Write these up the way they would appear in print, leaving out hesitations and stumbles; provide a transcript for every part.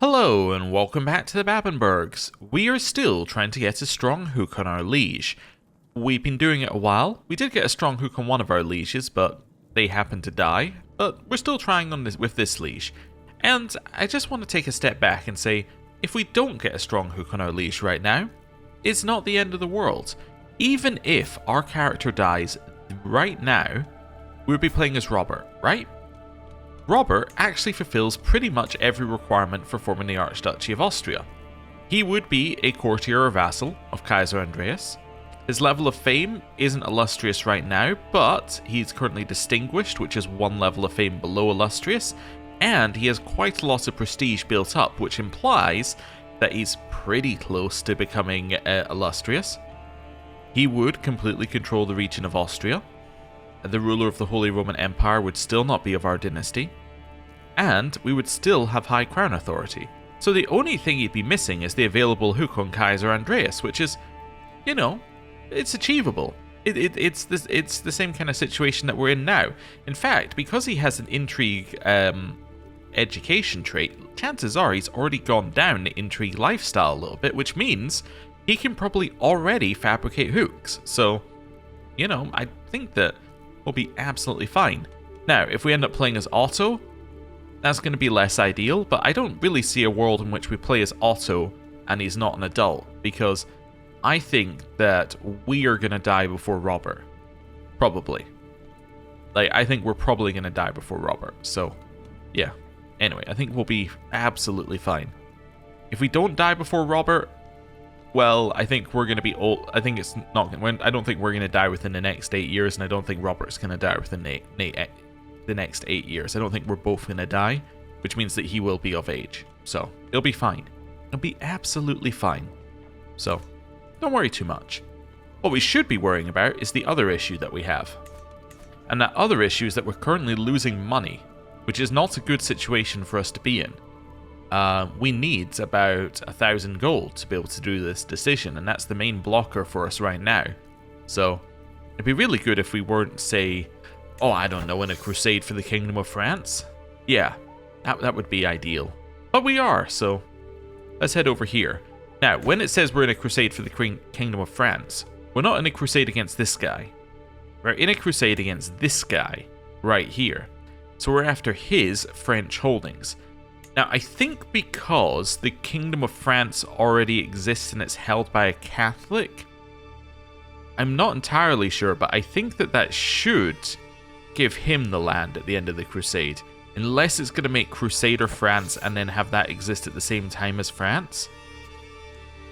Hello and welcome back to the Babenbergs. We are still trying to get a strong hook on our liege. We've been doing it a while. We did get a strong hook on one of our lieges, but they happened to die. But we're still trying on this with this liege. And I just want to take a step back and say, if we don't get a strong hook on our liege right now, it's not the end of the world. Even if our character dies right now, we'll be playing as Robert, right? Robert actually fulfills pretty much every requirement for forming the Archduchy of Austria. He would be a courtier or vassal of Kaiser Andreas. His level of fame isn't illustrious right now, but he's currently distinguished, which is one level of fame below illustrious, and he has quite a lot of prestige built up, which implies that he's pretty close to becoming illustrious. He would completely control the region of Austria. The ruler of the Holy Roman Empire would still not be of our dynasty, and we would still have high crown authority. So the only thing he'd be missing is the available hook on Kaiser Andreas, which is, you know, it's achievable. It's the same kind of situation that we're in now. In fact, because he has an intrigue education trait, chances are he's already gone down the intrigue lifestyle a little bit, which means he can probably already fabricate hooks. So, you know, I think that will be absolutely fine. Now, if we end up playing as Otto, that's going to be less ideal, but I don't really see a world in which we play as Otto and he's not an adult, because I think that we are going to die before Robert. Probably. I think we're probably going to die before Robert, so, yeah. Anyway, I think we'll be absolutely fine. If we don't die before Robert, well, I think we're going to be old. I think it's not. I don't think we're going to die within the next 8 years, and I don't think Robert's going to die within the next 8 years. I don't think we're both going to die, which means that he will be of age. So it'll be fine. It'll be absolutely fine. So don't worry too much. What we should be worrying about is the other issue that we have, and that other issue is that we're currently losing money, which is not a good situation for us to be in. We need about 1,000 gold to be able to do this decision, and that's the main blocker for us right now. So it'd be really good if we weren't, say, oh, I don't know, in a crusade for the Kingdom of France. Yeah, that would be ideal. But we are, so let's head over here. Now, when it says we're in a crusade for the Kingdom of France, we're not in a crusade against this guy. We're in a crusade against this guy right here. So we're after his French holdings. Now, I think because the Kingdom of France already exists and it's held by a Catholic, I'm not entirely sure, but I think that should give him the land at the end of the Crusade, unless it's going to make Crusader France and then have that exist at the same time as France.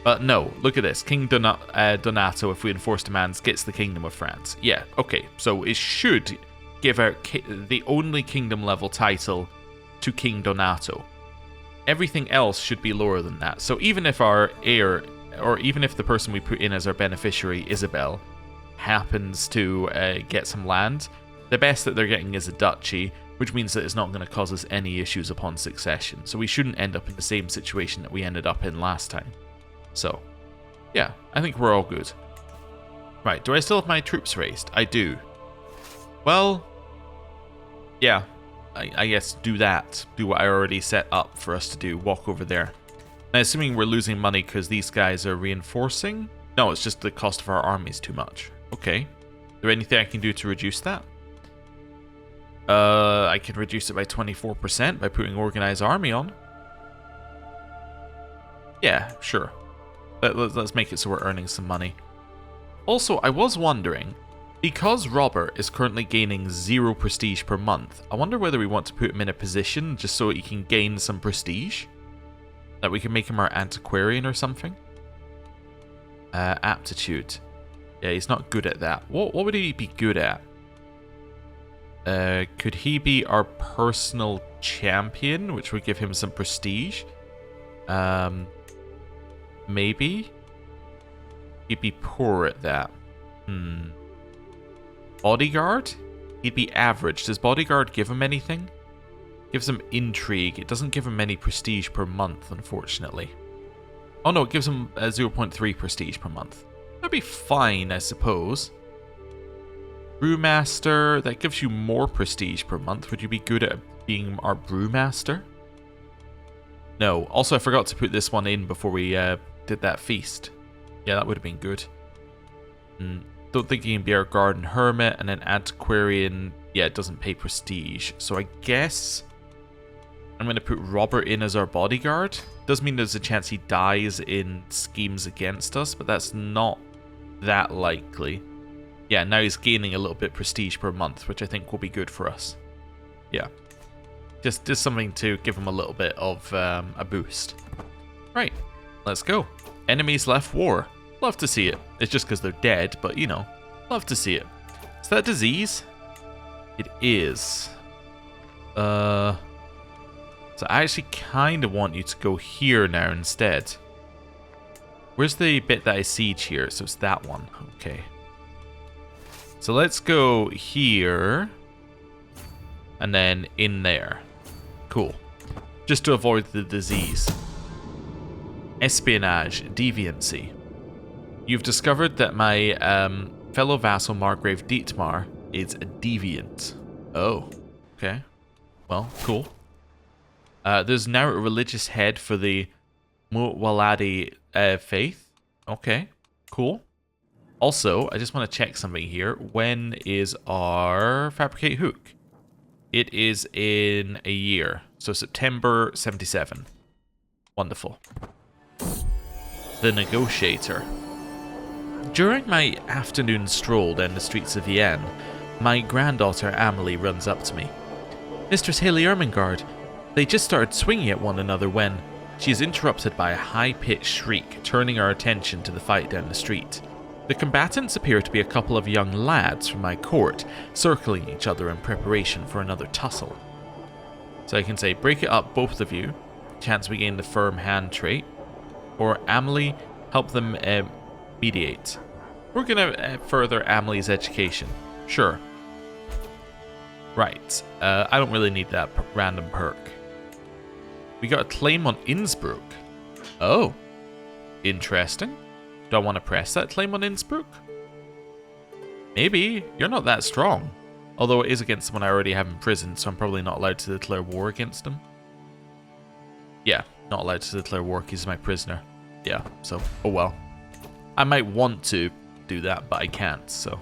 But no, look at this. King Donato, if we enforce demands, gets the Kingdom of France. Yeah, okay, so it should give out the only kingdom level title to King Donato. Everything else should be lower than that. So even if our heir, or even if the person we put in as our beneficiary, Isabel, happens to get some land, the best that they're getting is a duchy, which means that it's not going to cause us any issues upon succession. So we shouldn't end up in the same situation that we ended up in last time. So, yeah, I think we're all good. Right, do I still have my troops raised? I do. Well, yeah. I guess do that. Do what I already set up for us to do. Walk over there. Now, assuming we're losing money because these guys are reinforcing? No, it's just the cost of our army is too much. Okay. Is there anything I can do to reduce that? I can reduce it by 24% by putting organized army on. Yeah, sure. Let's make it so we're earning some money. Also, I was wondering, because Robert is currently gaining 0 prestige per month, I wonder whether we want to put him in a position just so he can gain some prestige? That we can make him our antiquarian or something? Aptitude. Yeah, he's not good at that. What would he be good at? Could he be our personal champion, which would give him some prestige? Maybe? He'd be poor at that. Bodyguard? He'd be average. Does bodyguard give him anything? Gives him intrigue. It doesn't give him any prestige per month, unfortunately. Oh no, it gives him 0.3 prestige per month. That'd be fine, I suppose. Brewmaster, that gives you more prestige per month. Would you be good at being our brewmaster? No. Also, I forgot to put this one in before we did that feast. Yeah, that would have been good. Don't think you can be our garden hermit, and then antiquarian. Yeah, it doesn't pay prestige. So I guess I'm going to put Robert in as our bodyguard. Does mean there's a chance he dies in schemes against us, but that's not that likely. Yeah, now he's gaining a little bit prestige per month, which I think will be good for us. Yeah. Just something to give him a little bit of a boost. Right, let's go. Enemies left war. Love to see it. It's just because they're dead, but you know, love to see it. Is that disease? It is. So I actually kind of want you to go here now instead. Where's the bit that I siege here? So it's that one. Okay. So let's go here. And then in there. Cool. Just to avoid the disease. Espionage. Deviancy. You've discovered that my fellow vassal Margrave Dietmar is a deviant. Oh. Okay. Well, cool. There's now a religious head for the Mu'waladi faith. Okay, cool. Also, I just want to check something here. When is our Fabricate Hook? It is in a year. So September 77. Wonderful. The Negotiator. During my afternoon stroll down the streets of Vienne, my granddaughter Amelie runs up to me. Mistress Haley Ermengarde, they just started swinging at one another when she is interrupted by a high-pitched shriek, turning our attention to the fight down the street. The combatants appear to be a couple of young lads from my court, circling each other in preparation for another tussle. So I can say, break it up, both of you. Chance we gain the firm hand trait. Or Amelie, help them mediate. We're going to further Amelie's education. Sure. Right. I don't really need that random perk. We got a claim on Innsbruck. Oh. Interesting. Do I want to press that claim on Innsbruck? Maybe. You're not that strong. Although it is against someone I already have in prison, so I'm probably not allowed to declare war against him. Yeah, not allowed to declare war because he's my prisoner. Yeah, so, oh well. I might want to do that, but I can't, so.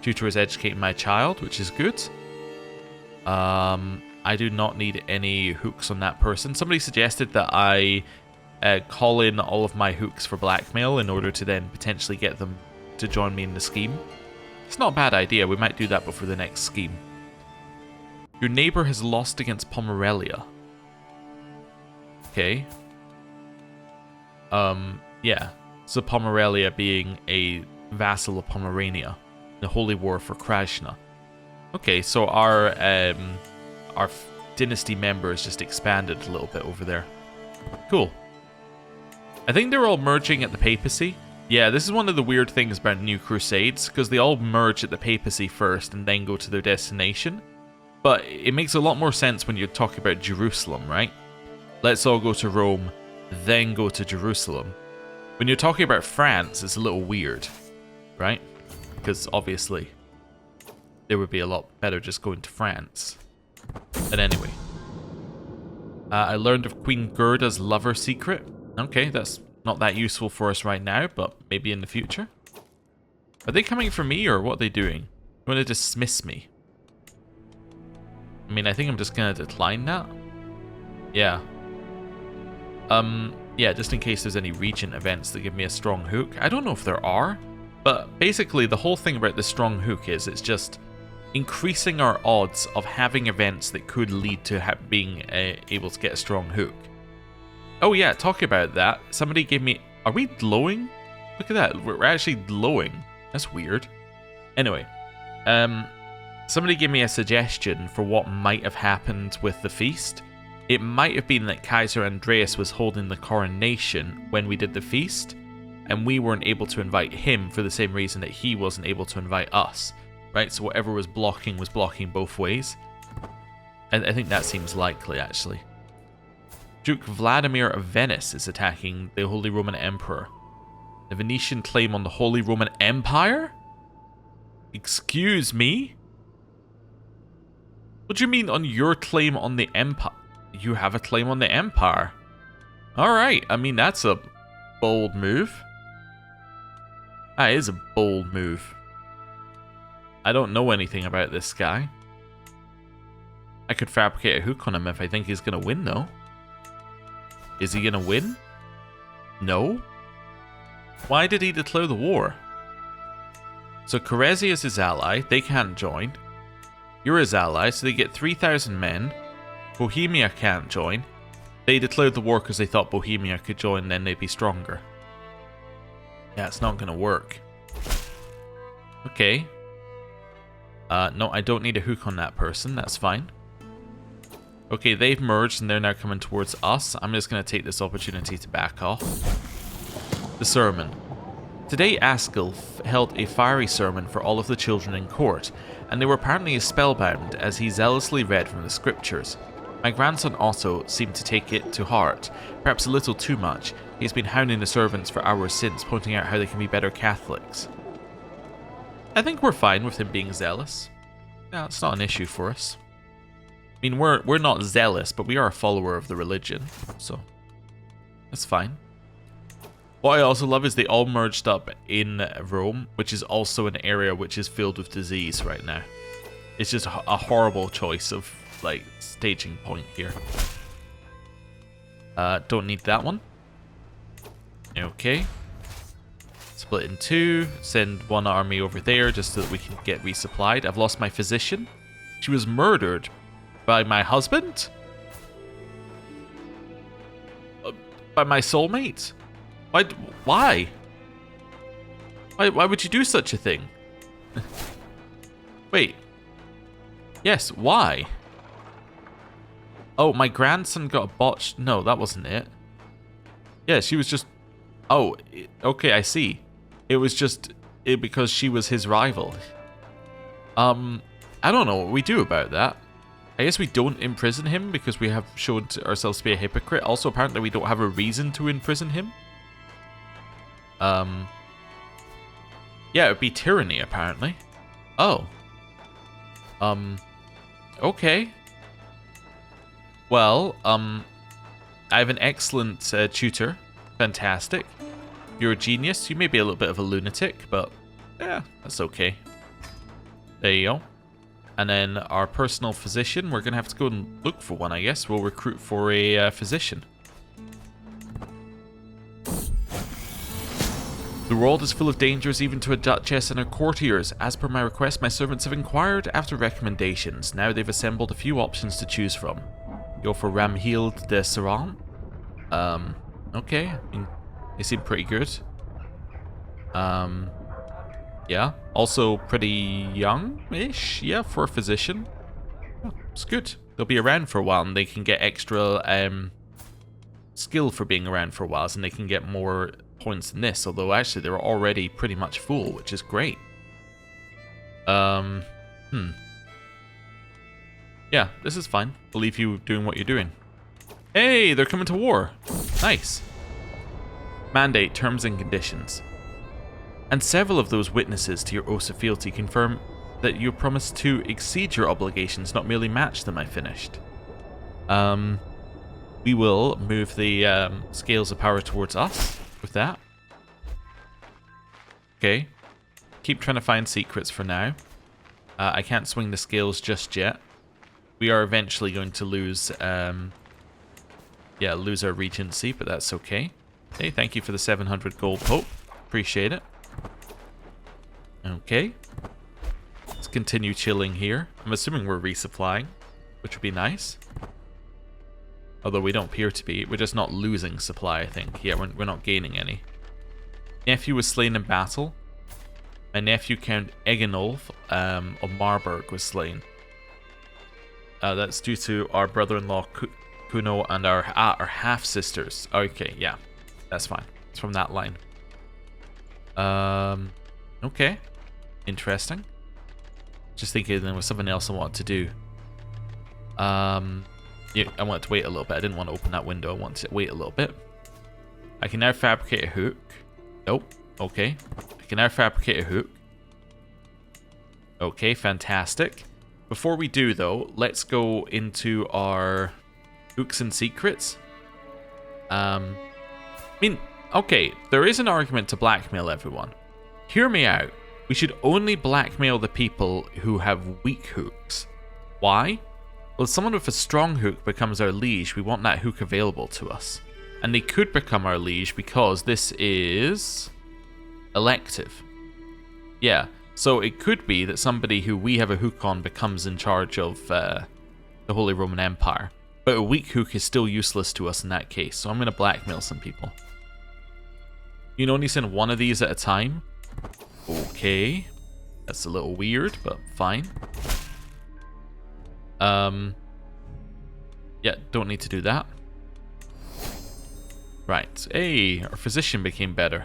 Tutor is educating my child, which is good. I do not need any hooks on that person. Somebody suggested that I call in all of my hooks for blackmail in order to then potentially get them to join me in the scheme. It's not a bad idea. We might do that before the next scheme. Your neighbor has lost against Pomerelia. Okay. Yeah. So Pomerelia being a vassal of Pomerania. The Holy War for Krasna. Okay, so our dynasty member has just expanded a little bit over there. Cool. I think they're all merging at the papacy. Yeah, this is one of the weird things about new Crusades, because they all merge at the papacy first and then go to their destination. But it makes a lot more sense when you're talking about Jerusalem, right? Let's all go to Rome, then go to Jerusalem. When you're talking about France, it's a little weird, right? Because obviously, it would be a lot better just going to France. But anyway. I learned of Queen Gerda's lover secret. Okay, that's not that useful for us right now, but maybe in the future. Are they coming for me, or what are they doing? They want to dismiss me. I mean, I think I'm just going to decline that. Yeah. Yeah, just in case there's any regent events that give me a strong hook. I don't know if there are, but basically the whole thing about the strong hook is it's just increasing our odds of having events that could lead to being able to get a strong hook. Oh yeah, talking about that, somebody gave me... Are we glowing? Look at that, we're actually glowing. That's weird. Anyway, somebody gave me a suggestion for what might have happened with the feast. It might have been that Kaiser Andreas was holding the coronation when we did the feast, and we weren't able to invite him for the same reason that he wasn't able to invite us. Right, so whatever was blocking both ways. And I think that seems likely, actually. Duke Vladimir of Venice is attacking the Holy Roman Emperor. The Venetian claim on the Holy Roman Empire? Excuse me? What do you mean on your claim on the Empire? You have a claim on the Empire. Alright, I mean, that's a bold move. That is a bold move. I don't know anything about this guy. I could fabricate a hook on him if I think he's going to win, though. Is he going to win? No? Why did he declare the war? So Crusade is his ally. They can't join. You're his ally, so they get 3,000 men. Bohemia can't join. They declared the war because they thought Bohemia could join and then they'd be stronger. Yeah, it's not going to work. Okay. No, I don't need a hook on that person. That's fine. Okay, they've merged and they're now coming towards us. I'm just going to take this opportunity to back off. The sermon. Today, Askelf held a fiery sermon for all of the children in court, and they were apparently spellbound as he zealously read from the scriptures. My grandson Otto seemed to take it to heart, perhaps a little too much. He's been hounding the servants for hours since, pointing out how they can be better Catholics. I think we're fine with him being zealous. Yeah, it's not an issue for us. I mean, we're not zealous, but we are a follower of the religion, so that's fine. What I also love is they all merged up in Rome, which is also an area which is filled with disease right now. It's just a horrible choice of, like, staging point here. Don't need that one. Okay. Split in two. Send one army over there just so that we can get resupplied. I've lost my physician. She was murdered by my husband? By my soulmate? Why? Why would you do such a thing? Wait. Yes, why? Oh, my grandson got a botched... No, that wasn't it. Yeah, she was just... Oh, okay, I see. It was just because she was his rival. I don't know what we do about that. I guess we don't imprison him because we have shown ourselves to be a hypocrite. Also, apparently we don't have a reason to imprison him. Yeah, it would be tyranny, apparently. Oh. Okay. Well, I have an excellent tutor. Fantastic. You're a genius. You may be a little bit of a lunatic, but yeah, that's okay. There you go. And then our personal physician, we're going to have to go and look for one, I guess. We'll recruit for a physician. The world is full of dangers even to a duchess and her courtiers. As per my request, my servants have inquired after recommendations. Now they've assembled a few options to choose from. Go for Ramhild de Saran. Okay. I mean, they seem pretty good. Yeah. Also pretty young-ish, yeah, for a physician. Oh, it's good. They'll be around for a while and they can get extra skill for being around for a while, and they can get more points than this, although actually they're already pretty much full, which is great. Yeah, this is fine. I'll leave you doing what you're doing. Hey, they're coming to war. Nice. Mandate, terms and conditions. And several of those witnesses to your oath of fealty confirm that you promised to exceed your obligations, not merely match them, I finished. We will move the scales of power towards us with that. Okay. Keep trying to find secrets for now. I can't swing the scales just yet. We are eventually going to lose, lose our regency, but that's okay. Hey, thank you for the 700 gold, Pope. Appreciate it. Okay. Let's continue chilling here. I'm assuming we're resupplying, which would be nice. Although we don't appear to be. We're just not losing supply, I think. Yeah, we're not gaining any. Nephew was slain in battle. My nephew, Count Egenolf of Marburg, was slain. That's due to our brother-in-law Kuno and our half-sisters. Okay, yeah. That's fine. It's from that line. Okay. Interesting. Just thinking there was something else I wanted to do. Yeah, I wanted to wait a little bit. I didn't want to open that window. I wanted to wait a little bit. I can now fabricate a hook. Nope. Okay. I can now fabricate a hook. Okay, fantastic. Before we do, though, let's go into our hooks and secrets. I mean, okay, there is an argument to blackmail everyone. Hear me out. We should only blackmail the people who have weak hooks. Why? Well, if someone with a strong hook becomes our liege, we want that hook available to us. And they could become our liege because this is elective. Yeah, so it could be that somebody who we have a hook on becomes in charge of the Holy Roman Empire. But a weak hook is still useless to us in that case, so I'm going to blackmail some people. You can only send one of these at a time. Okay. That's a little weird, but fine. Yeah, don't need to do that. Right. Hey, our physician became better.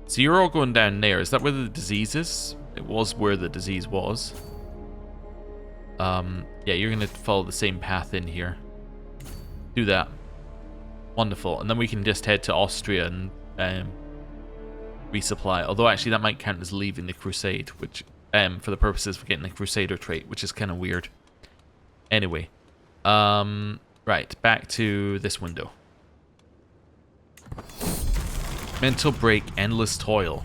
So you're all going down there. Is that where the disease is? It was where the disease was. Yeah, you're going to follow the same path in here. Do that. Wonderful. And then we can just head to Austria and resupply. Although actually that might count as leaving the Crusade, which for the purposes of getting the Crusader trait, which is kind of weird. Anyway. Right, back to this window. Mental break, endless toil.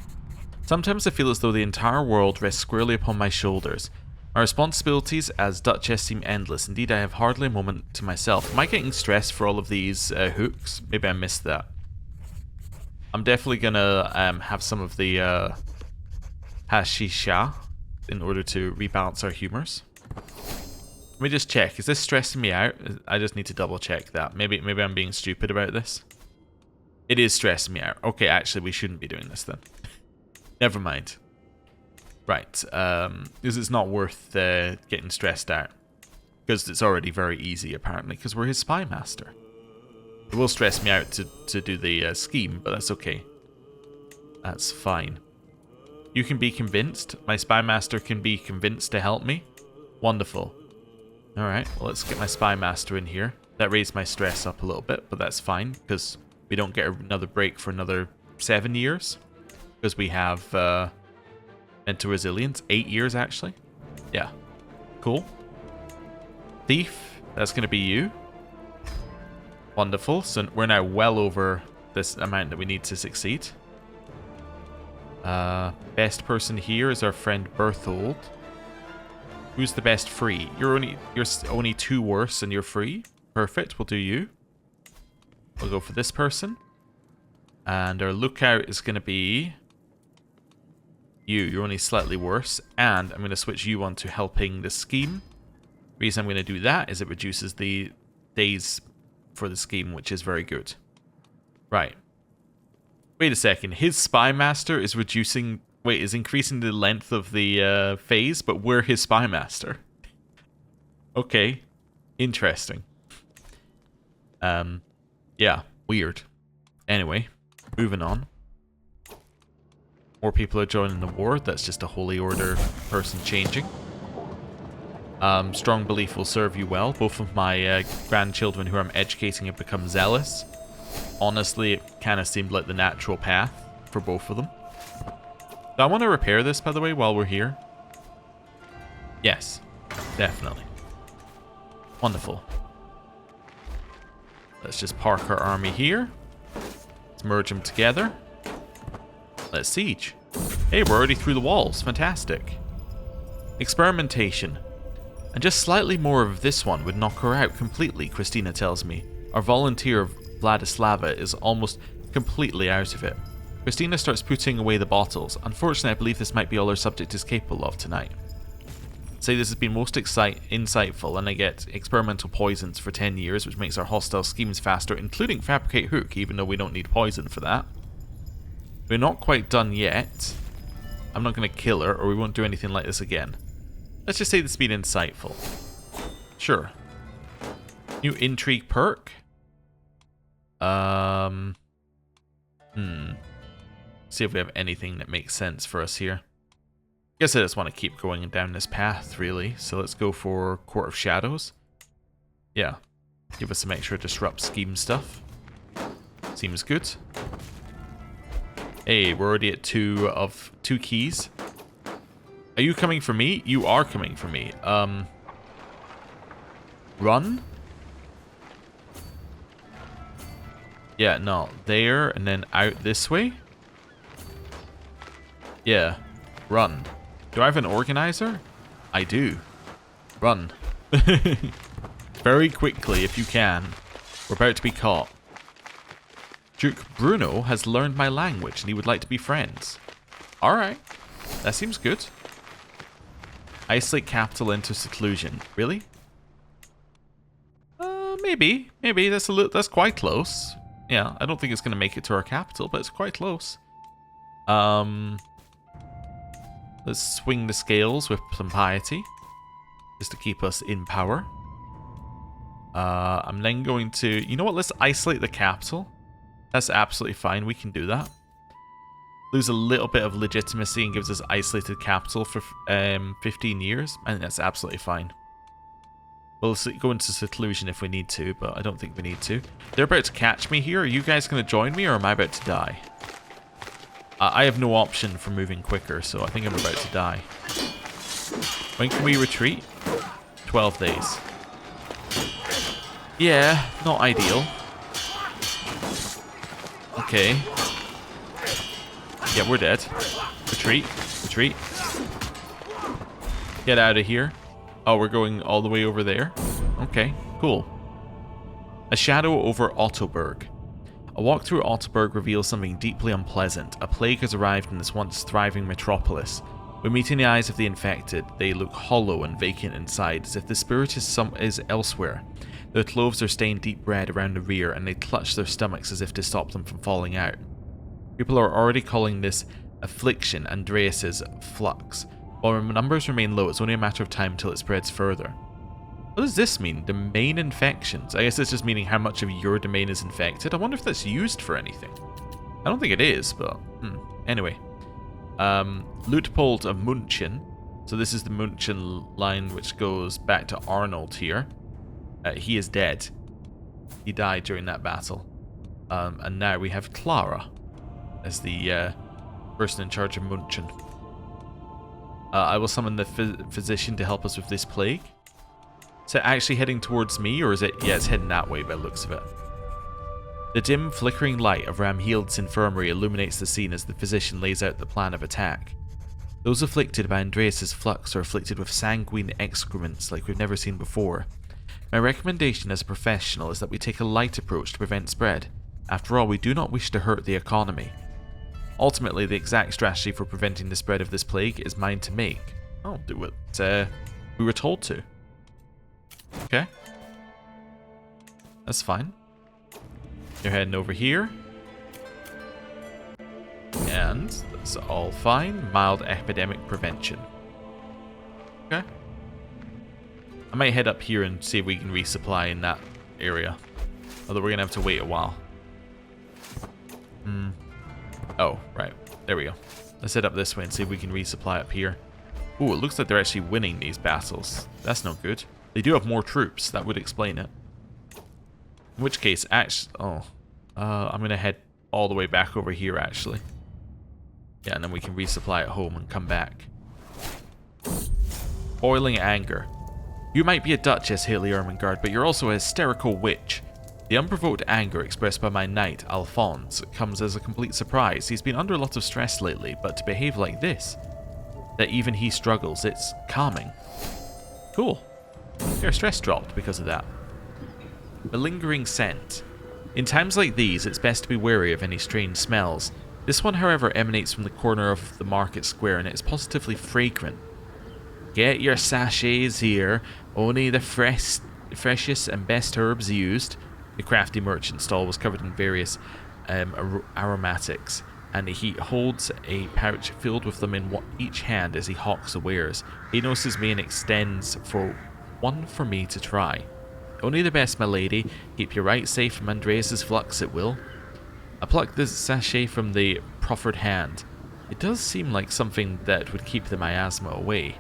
Sometimes I feel as though the entire world rests squarely upon my shoulders. My responsibilities as Duchess seem endless. Indeed, I have hardly a moment to myself. Am I getting stressed for all of these hooks? Maybe I missed that. I'm definitely gonna have some of the hashisha in order to rebalance our humors. Let me just check. Is this stressing me out? I just need to double check that. Maybe I'm being stupid about this. It is stressing me out. Okay, actually, we shouldn't be doing this then. Never mind. Right, because it's not worth getting stressed out. Because it's already very easy, apparently, because we're his spy master. It will stress me out to do the scheme, but that's okay. That's fine. You can be convinced. My spy master can be convinced to help me. Wonderful. Alright, well, let's get my spy master in here. That raised my stress up a little bit, but that's fine, because we don't get another break for another 7 years. Because we have mental resilience. 8 years, actually. Yeah. Cool. Thief. That's going to be you. Wonderful. So we're now well over this amount that we need to succeed. Best person here is our friend Berthold. Who's the best free? You're only 2 worse and you're free. Perfect. We'll do you. We'll go for this person. And our lookout is going to be you. You're only slightly worse. And I'm going to switch you on to helping the scheme. The reason I'm going to do that is it reduces the days for the scheme, which is very good. Right. Wait a second. His spy master is reducing... Wait, is increasing the length of the phase, but we're his spy master. Okay. Interesting. Yeah, weird. Anyway, moving on. More people are joining the war. That's just a holy order person changing. Strong belief will serve you well. Both of my grandchildren who I'm educating have become zealous. Honestly, it kind of seemed like the natural path for both of them. Do I want to repair this, by the way, while we're here? Yes, definitely. Wonderful. Let's just park our army here. Let's merge them together. Let's siege. Hey, we're already through the walls. Fantastic. Experimentation. And just slightly more of this one would knock her out completely, Christina tells me. Our volunteer, Vladislava, is almost completely out of it. Christina starts putting away the bottles. Unfortunately, I believe this might be all our subject is capable of tonight. Say this has been most insightful, and I get experimental poisons for 10 years, which makes our hostile schemes faster, including fabricate hook, even though we don't need poison for that. We're not quite done yet. I'm not going to kill her, or we won't do anything like this again. Let's just say this has been insightful. Sure. New intrigue perk. See if we have anything that makes sense for us here. Guess I just want to keep going down this path, really. So let's go for Court of Shadows. Yeah. Give us some extra disrupt scheme stuff. Seems good. Hey, we're already at 2 keys. Are you coming for me? You are coming for me. Run? Yeah, no. There, and then out this way? Yeah. Run. Do I have an organizer? I do. Run. Very quickly, if you can. We're about to be caught. Duke Bruno has learned my language and he would like to be friends. Alright. That seems good. Isolate capital into seclusion. Really? Maybe. Maybe. That's quite close. Yeah, I don't think it's going to make it to our capital, but it's quite close. Let's swing the scales with some piety. Just to keep us in power. I'm then going to... You know what? Let's isolate the capital. That's absolutely fine. We can do that. Lose a little bit of legitimacy and gives us isolated capital for 15 years. I think that's absolutely fine. We'll go into seclusion if we need to, but I don't think we need to. They're about to catch me here. Are you guys going to join me or am I about to die? I have no option for moving quicker, so I think I'm about to die. When can we retreat? 12 days. Yeah, not ideal. Okay. Yeah, we're dead. Retreat. Retreat. Get out of here. Oh, we're going all the way over there? Okay, cool. A shadow over Ottoberg. A walk through Ottoberg reveals something deeply unpleasant. A plague has arrived in this once thriving metropolis. When meeting the eyes of the infected, they look hollow and vacant inside, as if the spirit is elsewhere. Their clothes are stained deep red around the rear, and they clutch their stomachs as if to stop them from falling out. People are already calling this affliction Andreas's flux. While numbers remain low, it's only a matter of time till it spreads further. What does this mean? Domain infections? I guess it's just meaning how much of your domain is infected. I wonder if that's used for anything. I don't think it is, but... Anyway. Luitpold of München. So this is the München line which goes back to Arnold here. He is dead. He died during that battle. And now we have Clara as the person in charge of München. I will summon the physician to help us with this plague. Is it actually heading towards me, or is it... Yeah, it's heading that way by the looks of it. The dim, flickering light of Ramhild's infirmary illuminates the scene as the physician lays out the plan of attack. Those afflicted by Andreas's flux are afflicted with sanguine excrements like we've never seen before. My recommendation as a professional is that we take a light approach to prevent spread. After all, we do not wish to hurt the economy. Ultimately, the exact strategy for preventing the spread of this plague is mine to make. I'll do what we were told to. Okay. That's fine. You're heading over here. And that's all fine. Mild epidemic prevention. Okay. I might head up here and see if we can resupply in that area. Although we're going to have to wait a while. Oh, right. There we go. Let's head up this way and see if we can resupply up here. Ooh, it looks like they're actually winning these battles. That's no good. They do have more troops. That would explain it. In which case, actually... I'm going to head all the way back over here, actually. Yeah, and then we can resupply at home and come back. Boiling anger. You might be a duchess, Haley Ermengarde, but you're also a hysterical witch. The unprovoked anger expressed by my knight, Alphonse, comes as a complete surprise. He's been under a lot of stress lately, but to behave like this, that even he struggles, it's calming. Cool. Your stress dropped because of that. A lingering scent. In times like these, it's best to be wary of any strange smells. This one, however, emanates from the corner of the market square, and it is positively fragrant. Get your sachets here, only the freshest and best herbs used. The crafty merchant stall was covered in various aromatics, and he holds a pouch filled with them in each hand as he hawks the wares. He notices me and extends for one for me to try. Only the best, my lady. Keep you right safe from Andreas's flux, it will. I pluck the sachet from the proffered hand. It does seem like something that would keep the miasma away.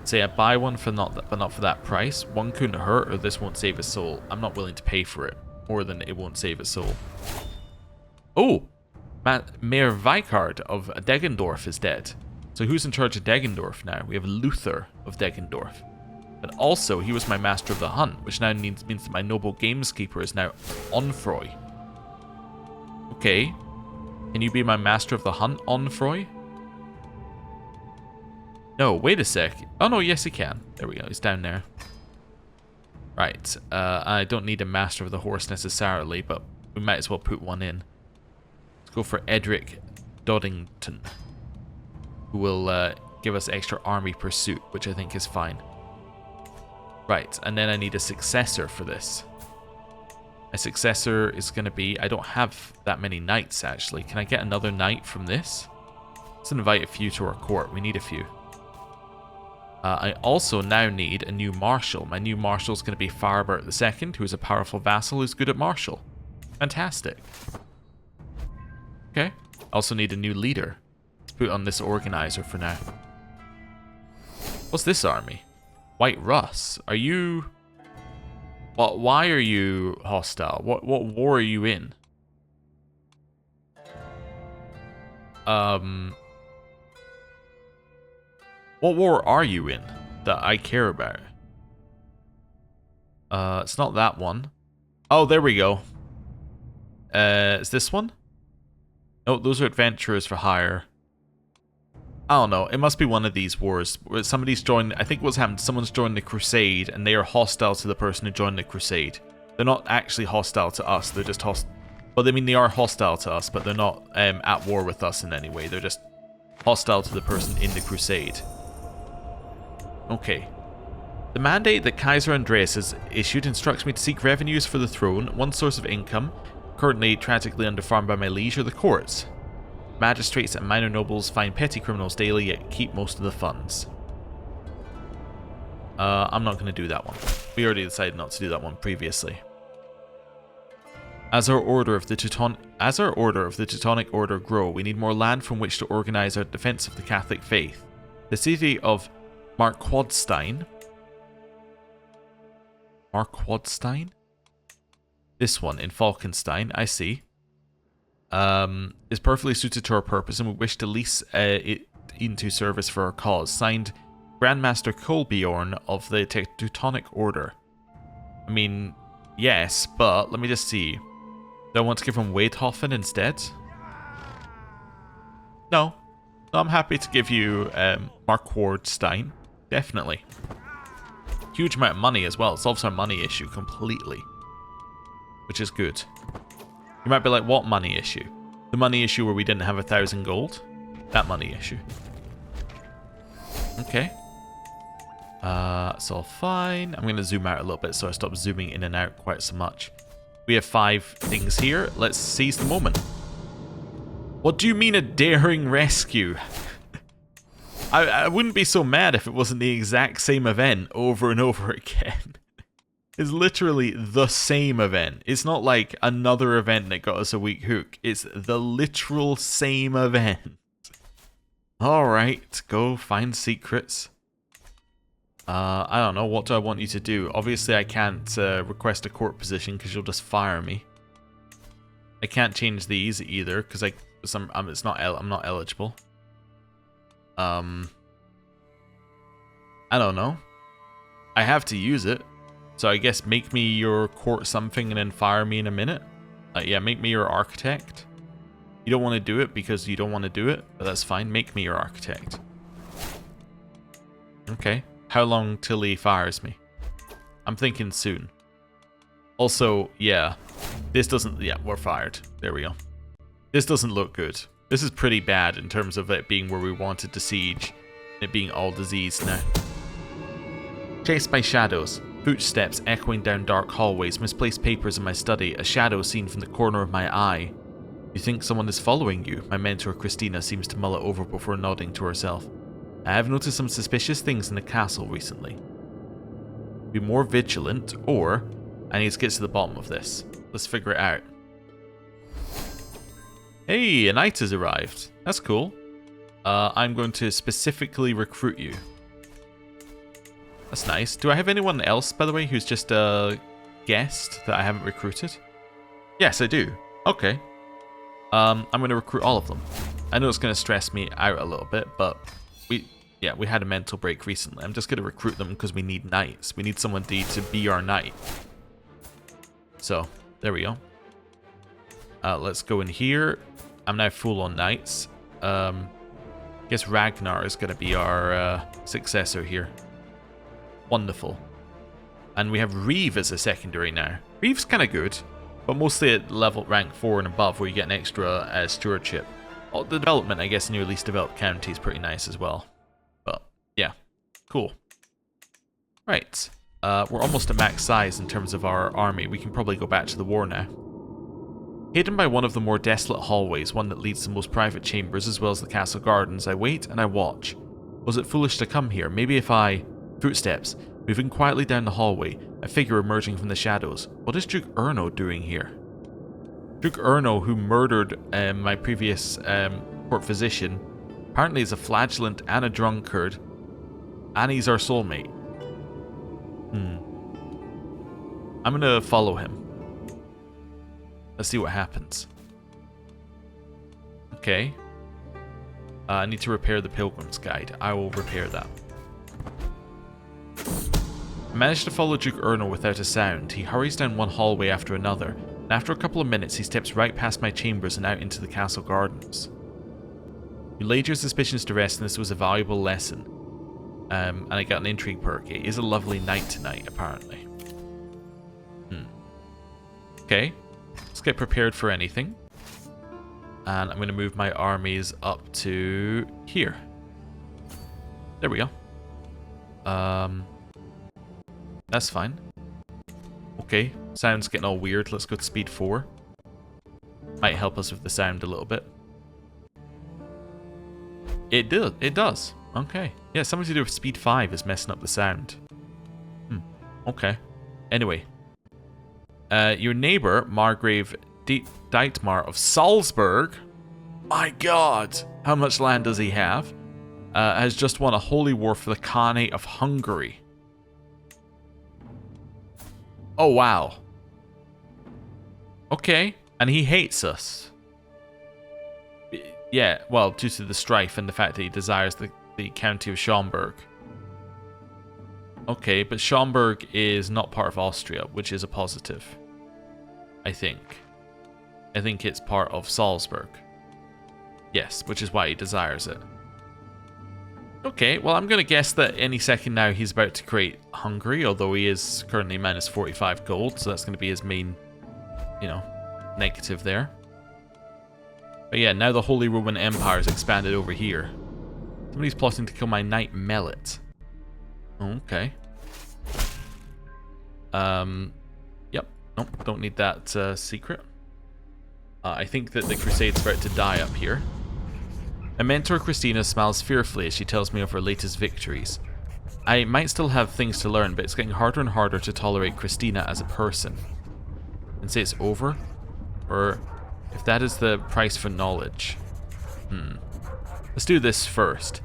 Say I buy one for but not for that price. One couldn't hurt, or this won't save a soul. I'm not willing to pay for it. More than it won't save a soul. Oh! Mayor Vicard of Deggendorf is dead. So who's in charge of Deggendorf now? We have Luther of Deggendorf. But also, he was my master of the hunt, which now means that my noble gameskeeper is now Onfroy. Okay. Can you be my master of the hunt, Onfroy? No, wait a sec. Oh no, yes he can. There we go, he's down there. Right, I don't need a master of the horse necessarily, but we might as well put one in. Let's go for Edric Doddington, who will give us extra army pursuit, which I think is fine. Right, and then I need a successor for this. My successor is going to be... I don't have that many knights, actually. Can I get another knight from this? Let's invite a few to our court. We need a few. I also now need a new marshal. My new marshal is going to be Firebert II, who is a powerful vassal who's good at martial. Fantastic. Okay. Also need a new leader. Let's put on this organizer for now. What's this army? White Russ. Are you... Well, why are you hostile? What war are you in? What war are you in that I care about? It's not that one. Oh, there we go. Is this one? No, those are adventurers for hire. I don't know. It must be one of these wars. Somebody's joined... I think what's happened, someone's joined the Crusade, and they are hostile to the person who joined the Crusade. They're not actually hostile to us. They're just hostile... Well, I mean, they are hostile to us, but they're not at war with us in any way. They're just hostile to the person in the Crusade. Okay. The mandate that Kaiser Andreas has issued instructs me to seek revenues for the throne. One source of income, currently tragically underfarmed by my liege, are the courts. Magistrates and minor nobles find petty criminals daily, yet keep most of the funds. I'm not going to do that one. We already decided not to do that one previously. As our order of the Teutonic Order grow, we need more land from which to organize our defense of the Catholic faith. The city of Marquardstein. This one in Falkenstein, I see. Is perfectly suited to our purpose, and we wish to lease it into service for our cause. Signed, Grandmaster Kolbjorn of the Teutonic Order. I mean, yes, but let me just see. Do I want to give him Weidhofen instead? No. I'm happy to give you Marquardstein. Definitely. Huge amount of money as well. It solves our money issue completely. Which is good. You might be like, what money issue? The money issue where we didn't have 1,000 gold? That money issue. Okay. It's all fine. I'm going to zoom out a little bit so I stop zooming in and out quite so much. We have 5 things here. Let's seize the moment. What do you mean a daring rescue? I wouldn't be so mad if it wasn't the exact same event over and over again. It's literally the same event. It's not like another event that got us a weak hook. It's the literal same event. Alright, go find secrets. I don't know, what do I want you to do? Obviously I can't request a court position because you'll just fire me. I can't change these either because I'm not eligible. I don't know. I have to use it. So I guess make me your court something and then fire me in a minute. Yeah, make me your architect. You don't want to do it because you don't want to do it, but that's fine. Make me your architect. Okay. How long till he fires me? I'm thinking soon. Also, yeah. This doesn't... Yeah, we're fired. There we go. This doesn't look good. This is pretty bad in terms of it being where we wanted to siege. It being all diseased now. Chased by shadows. Footsteps echoing down dark hallways. Misplaced papers in my study. A shadow seen from the corner of my eye. You think someone is following you? My mentor Christina seems to mull it over before nodding to herself. I have noticed some suspicious things in the castle recently. Be more vigilant, or I need to get to the bottom of this. Let's figure it out. Hey, a knight has arrived. That's cool. I'm going to specifically recruit you. That's nice. Do I have anyone else, by the way, who's just a guest that I haven't recruited? Yes, I do. Okay. I'm going to recruit all of them. I know it's going to stress me out a little bit, but we had a mental break recently. I'm just going to recruit them because we need knights. We need someone to be our knight. So, there we go. Let's go in here. I'm now full on knights. Guess Ragnar is going to be our successor here. Wonderful. And we have Reeve as a secondary now. Reeve's kind of good, but mostly at level rank 4 and above, where you get an extra stewardship. Oh, the development, I guess, in your least developed county is pretty nice as well. But, yeah. Cool. Right. We're almost at max size in terms of our army. We can probably go back to the war now. Hidden by one of the more desolate hallways, one that leads to the most private chambers as well as the castle gardens, I wait and I watch. Was it foolish to come here? Maybe if I... Footsteps. Moving quietly down the hallway, a figure emerging from the shadows. What is Duke Erno doing here? Duke Erno, who murdered my previous court physician, apparently is a flagellant and a drunkard, and he's our soulmate. I'm gonna follow him. Let's see what happens. Okay. I need to repair the Pilgrim's Guide. I will repair that. I managed to follow Duke Erno without a sound. He hurries down one hallway after another, and after a couple of minutes he steps right past my chambers and out into the castle gardens. You laid your suspicions to rest, and this was a valuable lesson. And I got an intrigue perk. It is a lovely night tonight, apparently. Okay. Let's get prepared for anything. And I'm going to move my armies up to here. There we go. That's fine. Okay, sound's getting all weird. Let's go to speed 4. Might help us with the sound a little bit. It does. Okay. Yeah, something to do with speed 5 is messing up the sound. Okay. Anyway. Your neighbor, Margrave Dietmar of Salzburg, my god, how much land does he have? Has just won a holy war for the Khanate of Hungary. Oh, wow. Okay, and he hates us. Yeah, well, due to the strife and the fact that he desires the county of Schaumburg. Okay, but Schaumburg is not part of Austria, which is a positive. I think it's part of Salzburg. Yes, which is why he desires it. Okay, well, I'm going to guess that any second now he's about to create Hungary, although he is currently minus 45 gold, so that's going to be his main, negative there. But yeah, now the Holy Roman Empire is expanded over here. Somebody's plotting to kill my Knight Mellet. Okay. Yep. Nope, don't need that secret. I think that the Crusade's about to die up here. My mentor Christina smiles fearfully as she tells me of her latest victories. I might still have things to learn, but it's getting harder and harder to tolerate Christina as a person. And say it's over? Or if that is the price for knowledge. Let's do this first.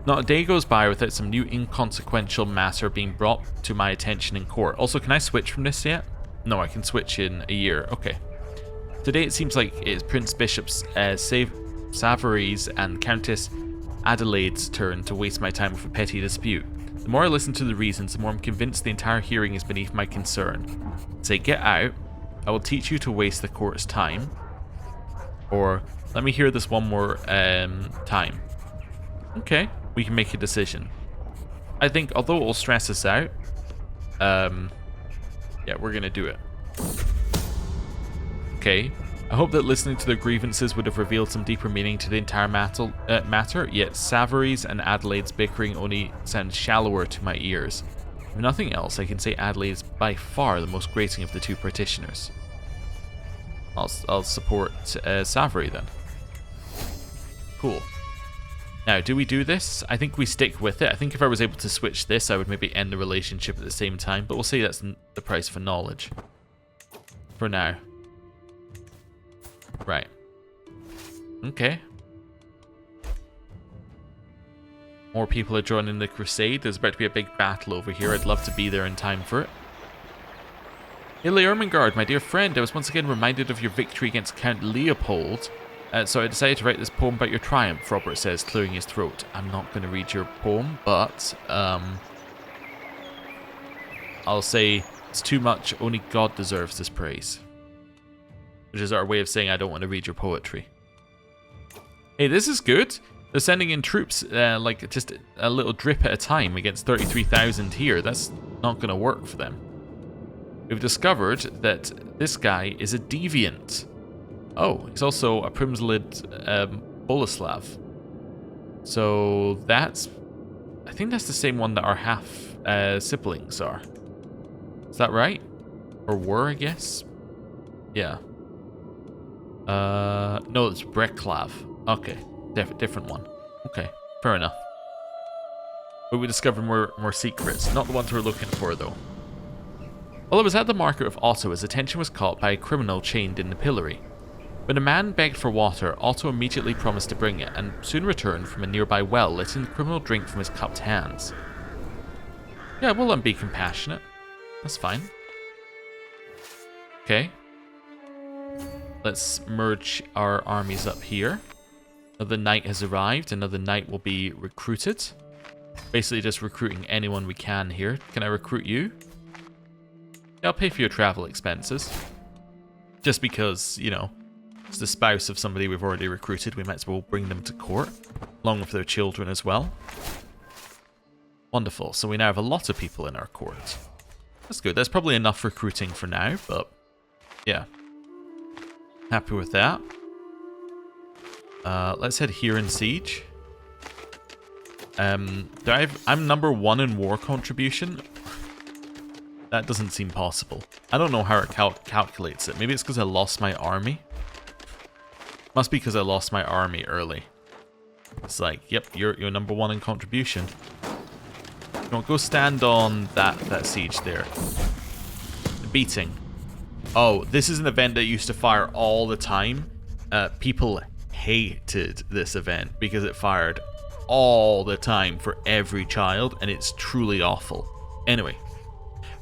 Not a day goes by without some new inconsequential matter being brought to my attention in court. Also, can I switch from this yet? No, I can switch in a year. Okay. Today it seems like it's Prince Bishop's Savary's and Countess Adelaide's turn to waste my time with a petty dispute. The more I listen to the reasons, the more I'm convinced the entire hearing is beneath my concern. Say, get out. I will teach you to waste the court's time. Or, let me hear this one more time. Okay, we can make a decision. I think, although it will stress us out, yeah, we're going to do it. Okay. I hope that listening to their grievances would have revealed some deeper meaning to the entire matter, yet Savary's and Adelaide's bickering only sounds shallower to my ears. If nothing else, I can say Adelaide is by far the most grating of the two petitioners. I'll support Savary then. Cool. Now, do we do this? I think we stick with it. I think if I was able to switch this, I would maybe end the relationship at the same time, but we'll say that's the price for knowledge. For now. Right. Okay. More people are joining the Crusade. There's about to be a big battle over here. I'd love to be there in time for it. Hilly Ermengarde, my dear friend, I was once again reminded of your victory against Count Leopold. So I decided to write this poem about your triumph, Robert says, clearing his throat. I'm not going to read your poem, but I'll say it's too much. Only God deserves this praise. which is our way of saying I don't want to read your poetry. Hey, this is good. They're sending in troops, like just a little drip at a time against 33,000 here. That's not going to work for them. We've discovered that this guy is a deviant. Oh, he's also a Primslid Boleslav. So that's... I think that's the same one that our half siblings are. Is that right? Or were, I guess? Yeah. No, it's Breklav. Okay, different one. Okay, fair enough. But we discovered more secrets. Not the ones we're looking for, though. While I was at the market of Otto, his attention was caught by a criminal chained in the pillory. When a man begged for water, Otto immediately promised to bring it, and soon returned from a nearby well, letting the criminal drink from his cupped hands. Yeah, we'll let him be compassionate. That's fine. Okay. Let's merge our armies up here. Another knight has arrived. Another knight will be recruited. Basically just recruiting anyone we can here. Can I recruit you? Yeah, I'll pay for your travel expenses. Just because, you know, it's the spouse of somebody we've already recruited. We might as well bring them to court, along with their children as well. Wonderful. So we now have a lot of people in our court. That's good. That's probably enough recruiting for now, but yeah. Happy with that. Let's head here in siege. I'm number 1 in war contribution. That doesn't seem possible. I don't know how it calculates it. Maybe it's because I lost my army. Must be because I lost my army early. It's like, yep, you're number 1 in contribution. No, go stand on that siege there. The beating. Oh, this is an event that used to fire all the time. People hated this event because it fired all the time for every child, and it's truly awful. Anyway,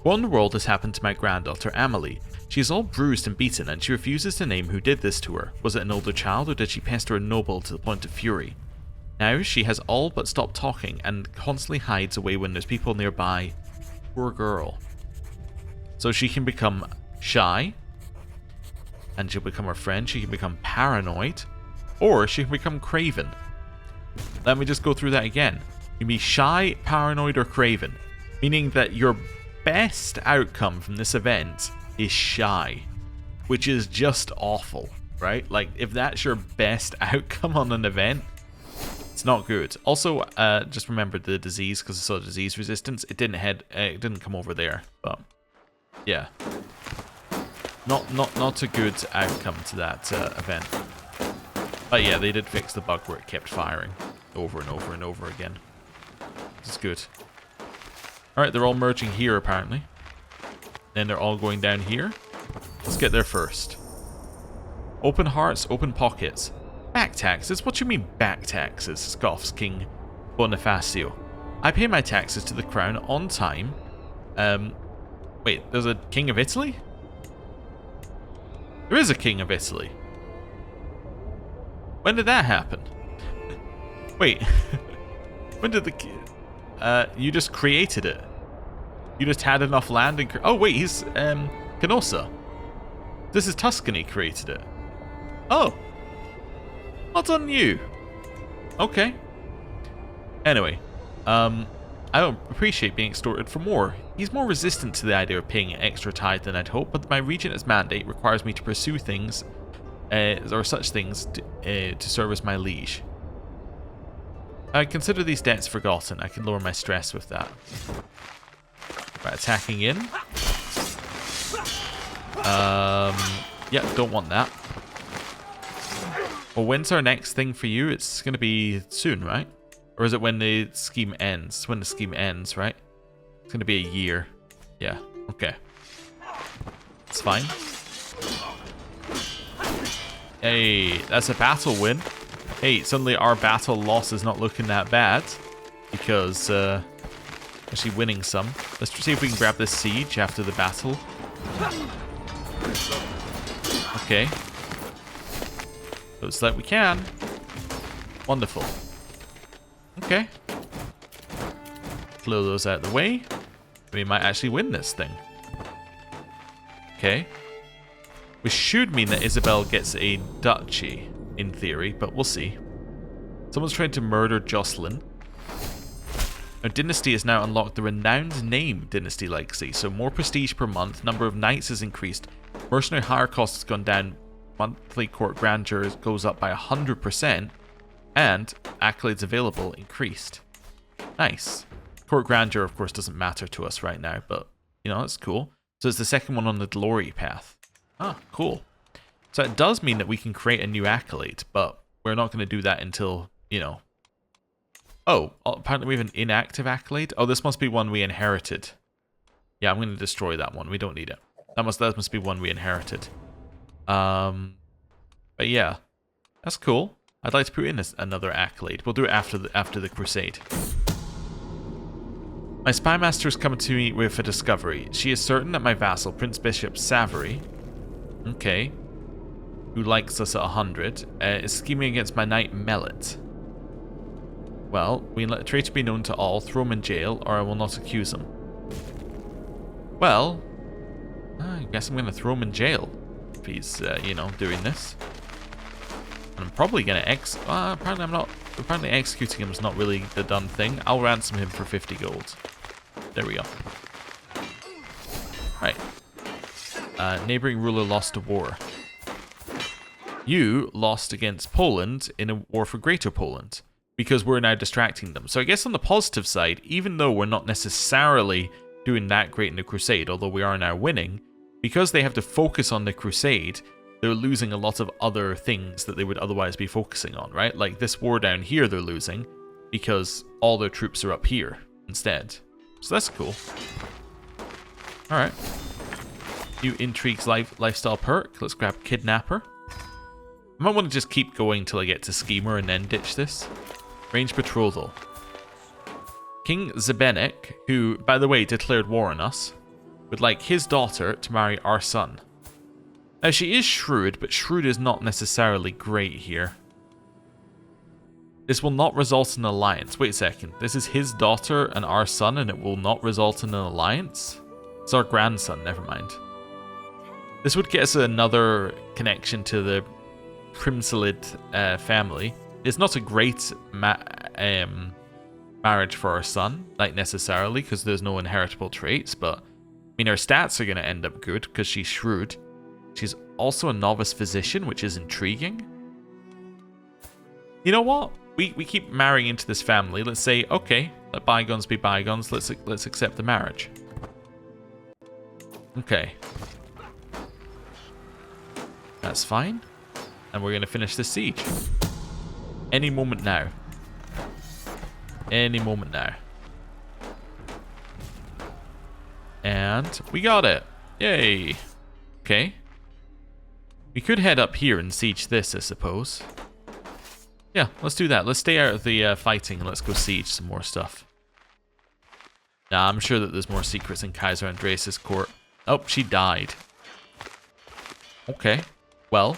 what in the world has happened to my granddaughter Amelie? She is all bruised and beaten, and she refuses to name who did this to her. Was it an older child, or did she pester a noble to the point of fury? Now she has all but stopped talking and constantly hides away when there's people nearby. Poor girl. So she can become shy, and she'll become her friend. She can become paranoid, or she can become craven. Let me just go through that again. You can be shy, paranoid, or craven, meaning that your best outcome from this event is shy, which is just awful, right? Like, if that's your best outcome on an event, it's not good. Also, just remember the disease, because I saw disease resistance. It didn't come over there, but yeah, not a good outcome to that event. But yeah, they did fix the bug where it kept firing over and over and over again. This is good. All right, they're all merging here apparently. Then they're all going down here. Let's get there first. Open hearts, open pockets. Back taxes? What do you mean back taxes? Scoffs King Bonifacio. I pay my taxes to the crown on time. Wait, there's a King of Italy? There is a King of Italy. When did that happen? Wait. When did the... you just created it. You just had enough land and... Oh, wait, he's... Canossa. This is Tuscany created it. Oh. Well done, you. Okay. Anyway. I don't appreciate being extorted for more. He's more resistant to the idea of paying an extra tithe than I'd hoped, but my regent's mandate requires me to pursue things... or such things to service my liege. I consider these debts forgotten. I can lower my stress with that. Right, attacking in. Yeah, don't want that. Well, when's our next thing for you? It's going to be soon, right? Or is it when the scheme ends? When the scheme ends, right? It's going to be a year. Yeah, okay. It's fine. Hey, that's a battle win. Hey, suddenly our battle loss is not looking that bad. Because, actually winning some. Let's see if we can grab this siege after the battle. Okay. Looks like we can. Wonderful. Okay. Blow those out of the way. We might actually win this thing. Okay. Which should mean that Isabel gets a duchy, in theory, but we'll see. Someone's trying to murder Jocelyn. Our dynasty has now unlocked the renowned name Dynasty Legacy, so more prestige per month, number of knights has increased, mercenary hire cost has gone down, monthly court grandeur goes up by 100%, and accolades available increased. Nice. Court grandeur, of course, doesn't matter to us right now, but, you know, it's cool. So it's the second one on the glory path. Ah, cool. So it does mean that we can create a new accolade, but we're not going to do that until, you know... Oh, apparently we have an inactive accolade. Oh, this must be one we inherited. Yeah, I'm going to destroy that one. We don't need it. That must be one we inherited. But yeah, that's cool. I'd like to put in another accolade. We'll do it after the Crusade. My spy master is coming to me with a discovery. She is certain that my vassal, Prince Bishop Savory, okay, who likes us at 100, is scheming against my knight Mellet. Well, we let the traitor be known to all, throw him in jail, or I will not accuse him. Well, I guess I'm going to throw him in jail if he's, you know, doing this. And I'm probably going to apparently I'm not. Apparently executing him is not really the done thing. I'll ransom him for 50 gold. There we go. Right. Neighboring ruler lost a war. You lost against Poland in a war for Greater Poland, because we're now distracting them. So I guess on the positive side, even though we're not necessarily doing that great in the Crusade, although we are now winning, because they have to focus on the Crusade, they're losing a lot of other things that they would otherwise be focusing on, right? Like this war down here they're losing because all their troops are up here instead. So that's cool. Alright. New intrigues lifestyle perk. Let's grab Kidnapper. I might want to just keep going till I get to Schemer and then ditch this. Range Betrothal. King Zebenik, who, by the way, declared war on us, would like his daughter to marry our son. Now, she is shrewd, but shrewd is not necessarily great here. This will not result in an alliance. Wait a second. This is his daughter and our son, and it will not result in an alliance? It's our grandson, never mind. This would get us another connection to the Primsalid family. It's not a great marriage for our son, like necessarily, because there's no inheritable traits, but I mean, her stats are going to end up good because she's shrewd. She's also a novice physician, which is intriguing. You know what? We keep marrying into this family. Let's say, okay, let bygones be bygones. Let's accept the marriage. Okay. That's fine. And we're going to finish the siege. Any moment now. Any moment now. And we got it. Yay. Okay. We could head up here and siege this, I suppose. Yeah, let's do that. Let's stay out of the fighting and let's go siege some more stuff. Nah, I'm sure that there's more secrets in Kaiser Andreas' court. Oh, she died. Okay. Well,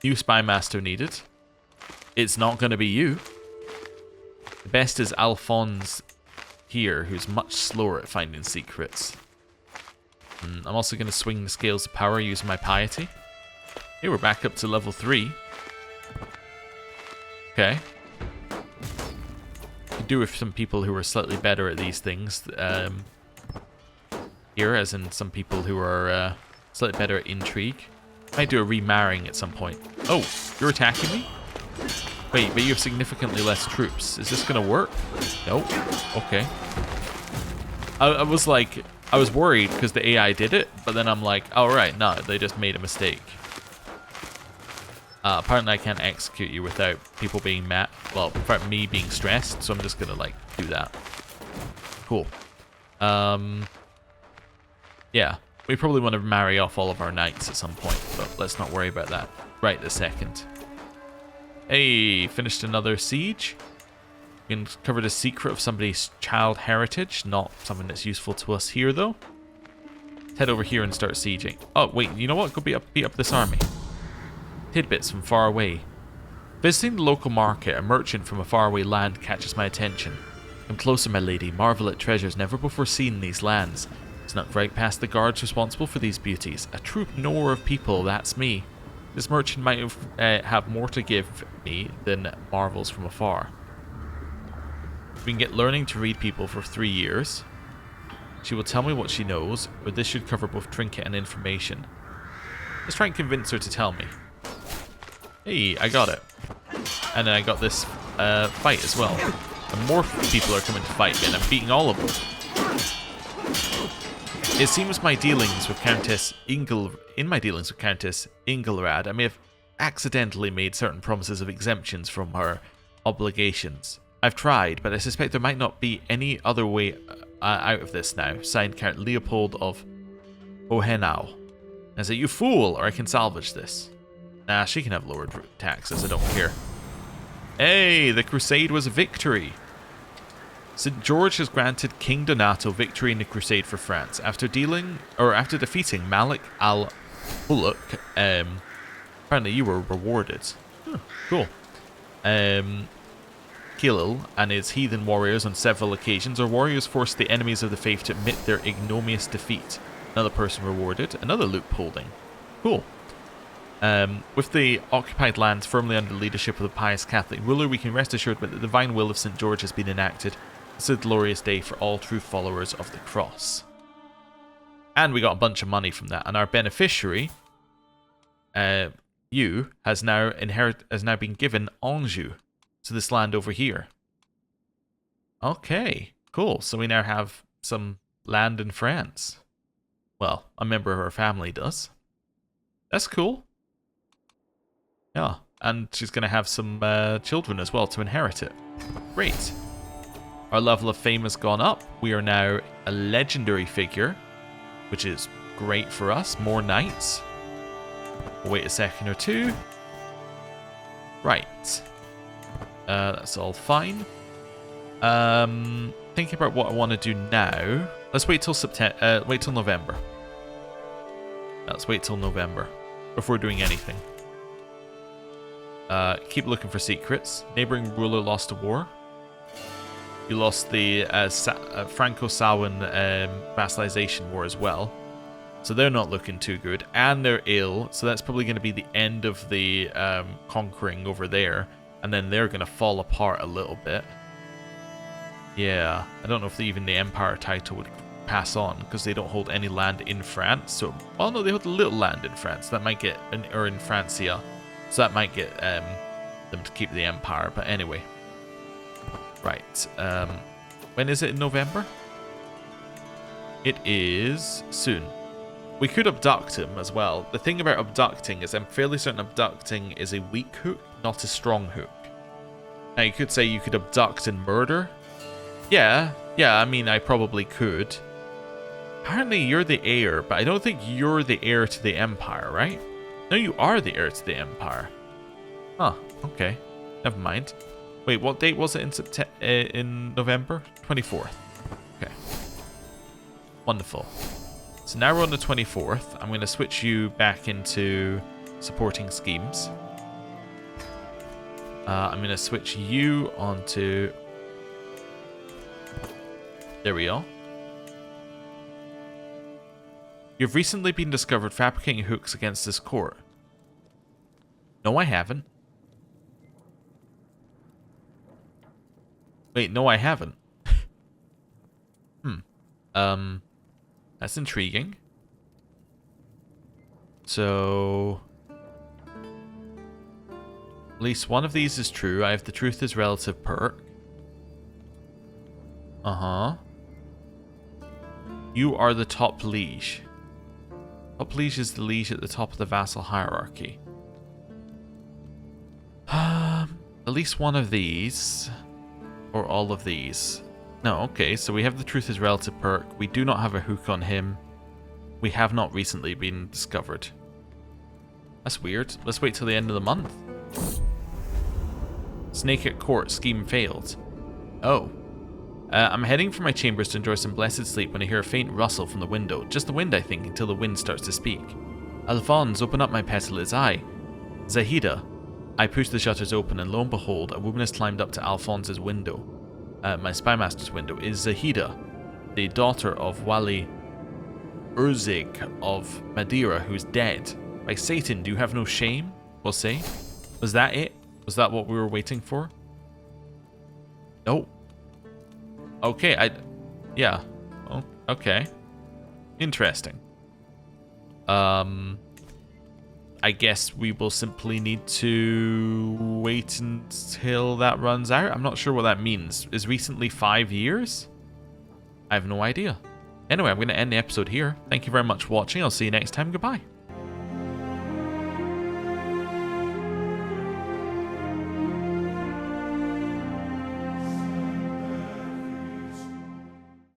new spy master needed. It's not going to be you. The best is Alphonse here, who's much slower at finding secrets. I'm also going to swing the scales of power using my piety. Okay, we're back up to level 3. Okay. Could do with some people who are slightly better at these things. Here, as in some people who are slightly better at intrigue. Might do a remarrying at some point. Oh, you're attacking me? Wait, but you have significantly less troops. Is this gonna work? Nope. Okay. I was like, I was worried because the AI did it, but then I'm like, oh right, no, they just made a mistake. Apparently I can't execute you without people being mad. Well, without me being stressed, so I'm just gonna like do that. Cool. Yeah, we probably want to marry off all of our knights at some point, but let's not worry about that right this second. Hey, finished another siege. We can cover the secret of somebody's child heritage, not something that's useful to us here though. Let's head over here and start sieging. Oh wait, you know what? Go beat up this army. Tidbits from far away. Visiting the local market, a merchant from a faraway land catches my attention. Come closer, my lady. Marvel at treasures never before seen in these lands. Snuck right past the guards responsible for these beauties. A true knower of people, that's me. This merchant might have more to give me than marvels from afar. We can get learning to read people for 3 years. She will tell me what she knows, or this should cover both trinket and information. Let's try and convince her to tell me. Hey, I got it. And then I got this fight as well. And more people are coming to fight me, and I'm beating all of them. It seems my dealings with Countess Ingelrad, I may have accidentally made certain promises of exemptions from her obligations. I've tried, but I suspect there might not be any other way out of this now. Signed, Count Leopold of Hohenau. I say, you fool, or I can salvage this. Nah, she can have lowered taxes, I don't care. Hey, the Crusade was a victory. St. George has granted King Donato victory in the Crusade for France. After defeating Malik al-Huluk, apparently you were rewarded. Cool. Khalil and his heathen warriors on several occasions. Our warriors forced the enemies of the faith to admit their ignominious defeat. Another person rewarded. Another loop holding. Cool. With the occupied lands firmly under the leadership of the pious Catholic ruler, we can rest assured that the divine will of St. George has been enacted. It's a glorious day for all true followers of the cross. And we got a bunch of money from that. And our beneficiary, you, has now been given Anjou. So this land over here. Okay, cool. So we now have some land in France. Well, a member of her family does. That's cool. Yeah, and she's going to have some children as well to inherit it. Great. Our level of fame has gone up. We are now a legendary figure, which is great for us. More knights. We'll wait a second or two. Right. That's all fine. Thinking about what I want to do now. Let's wait till November. Let's wait till November before doing anything. Keep looking for secrets. Neighboring ruler lost a war. You lost the Franco-Sawan vassalization war as well. So they're not looking too good. And they're ill. So that's probably going to be the end of the conquering over there. And then they're going to fall apart a little bit. Yeah. I don't know if even the Empire title would pass on. Because they don't hold any land in France. So, well, no, they hold a little land in France. That might get, or in Francia. So that might get them to keep the Empire. But anyway. Right. When is it in November? It is soon. We could abduct him as well. The thing about abducting is I'm fairly certain abducting is a weak hook, not a strong hook. Now you could say you could abduct and murder. Yeah, I mean I probably could. Apparently you're the heir, but I don't think you're the heir to the Empire, right? No, you are the heir to the Empire. Huh, okay. Never mind. Wait, what date was it in November? 24th. Okay. Wonderful. So now we're on the 24th. I'm going to switch you back into supporting schemes. I'm going to switch you onto... There we go. You've recently been discovered fabricating hooks against this court. No, I haven't. Wait, no, I haven't. That's intriguing. So... At least one of these is true. I have the truth is relative perk. Uh-huh. You are the top liege. Top liege is the liege at the top of the vassal hierarchy. At least one of these. Or all of these. No, okay, so we have the truth is relative perk. We do not have a hook on him. We have not recently been discovered. That's weird. Let's wait till the end of the month. Snake at court. Scheme failed. Oh. I'm heading for my chambers to enjoy some blessed sleep when I hear a faint rustle from the window. Just the wind, I think, until the wind starts to speak. Alphonse, open up, my petal. It's I. Zahida. I push the shutters open, and lo and behold, a woman has climbed up to Alphonse's window. My spymaster's window. Is Zahida, the daughter of Wali Urzig of Madeira, who's dead. By Satan, do you have no shame? We'll say. Was that it? Was that what we were waiting for? No. Okay, yeah. Oh, okay. Interesting. I guess we will simply need to wait until that runs out. I'm not sure what that means. Is recently 5 years? I have no idea. Anyway, I'm going to end the episode here. Thank you very much for watching. I'll see you next time. Goodbye.